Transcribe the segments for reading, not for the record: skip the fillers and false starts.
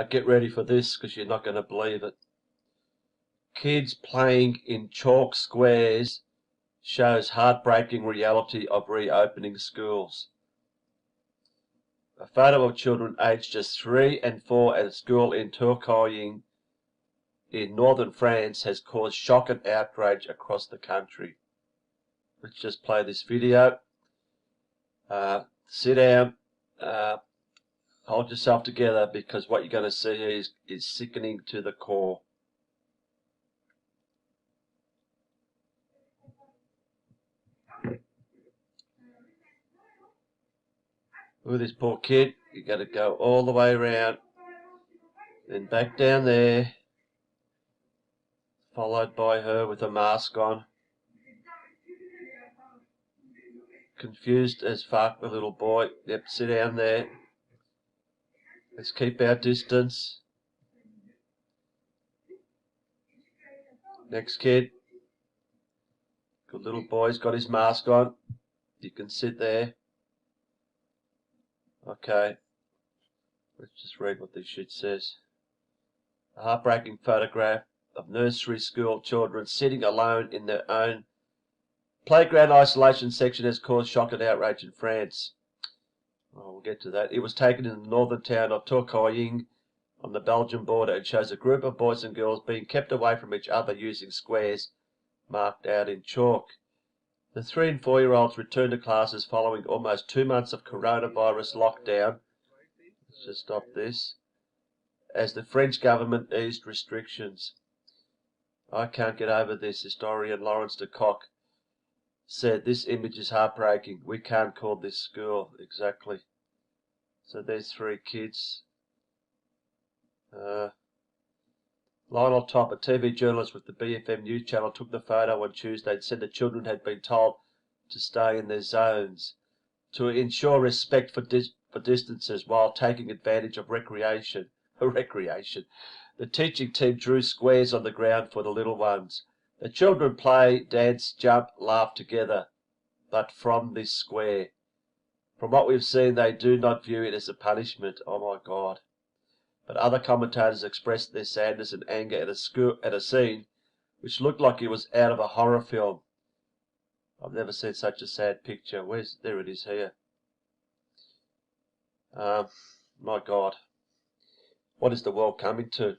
Get ready for this because you're not going to believe it. Kids playing in chalk squares shows heartbreaking reality of reopening schools. A photo of children aged just 3 and 4 at a school in Tourcoing in northern France has caused shock and outrage across the country. Let's just play this video. Sit down, hold yourself together, because what you're going to see is sickening to the core. Look at this poor kid. You got to go all the way around, then back down there, followed by her with a mask on. Confused as fuck, the little boy. Yep, sit down there. Let's keep our distance. Next kid. Good little boy's got his mask on. You can sit there. Okay. Let's just read what this shit says. A heartbreaking photograph of nursery school children sitting alone in their own playground isolation section has caused shock and outrage in France. Oh, we'll get to that. It was taken in the northern town of Tourcoing on the Belgian border and shows a group of boys and girls being kept away from each other using squares marked out in chalk. The 3 and 4-year-olds returned to classes following almost 2 months of coronavirus lockdown. Let's just stop this. As the French government eased restrictions. I can't get over this. Historian Laurence de Kock said, "This image is heartbreaking. We can't call this school." Exactly. So there's 3 kids. Lionel Top, a TV journalist with the BFM News channel, took the photo on Tuesday and said the children had been told to stay in their zones to ensure respect for distances while taking advantage of recreation. The teaching team drew squares on the ground for the little ones. The children play, dance, jump, laugh together, but from this square. From what we've seen, they do not view it as a punishment. Oh my God. But other commentators expressed their sadness and anger at a scene which looked like it was out of a horror film. I've never seen such a sad picture. There it is here. My God. What is the world coming to?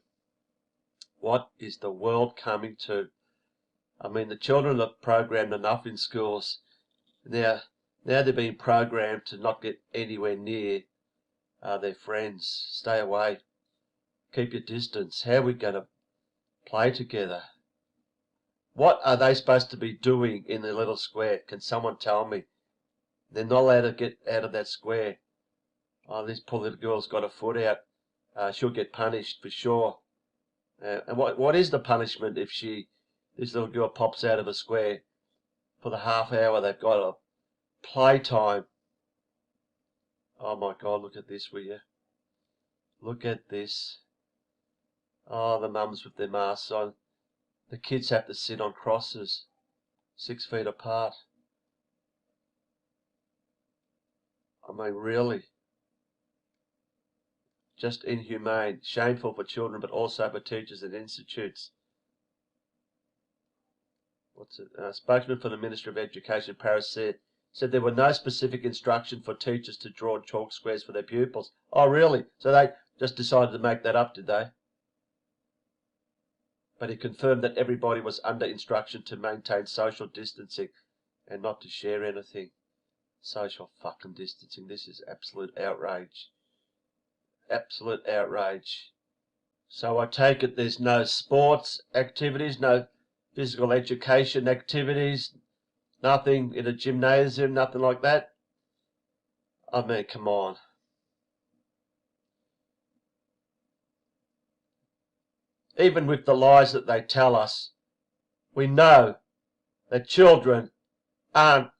What is the world coming to? I mean, the children are programmed enough in schools. Now they're being programmed to not get anywhere near their friends. Stay away. Keep your distance. How are we going to play together? What are they supposed to be doing in the little square? Can someone tell me? They're not allowed to get out of that square. Oh, this poor little girl's got her foot out. She'll get punished for sure. And what is the punishment if this little girl pops out of a square for the half hour they've got of playtime? Oh my God, look at this, will you? Look at this. Oh, the mums with their masks on. The kids have to sit on crosses, 6 feet apart. I mean, really. Just inhumane, shameful for children, but also for teachers and institutes. Spokesman for the Ministry of Education, Paris, said there were no specific instruction for teachers to draw chalk squares for their pupils. Oh, really? So they just decided to make that up, did they? But he confirmed that everybody was under instruction to maintain social distancing and not to share anything. Social fucking distancing. This is absolute outrage. Absolute outrage. So I take it there's no sports activities, no physical education activities, nothing in a gymnasium, nothing like that. I mean, come on. Even with the lies that they tell us, we know that children aren't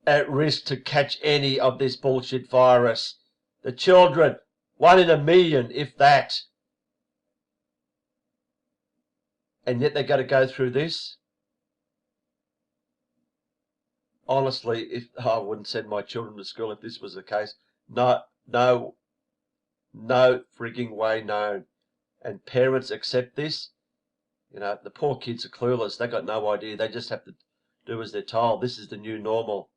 at risk to catch any of this bullshit virus. The children, 1 in a million, if that. And yet they've got to go through this. Honestly, I wouldn't send my children to school if this was the case. No No frigging way known. And parents accept this. You know, the poor kids are clueless. They got no idea. They just have to do as they're told. This is the new normal.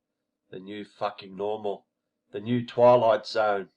The new fucking normal. The new Twilight Zone.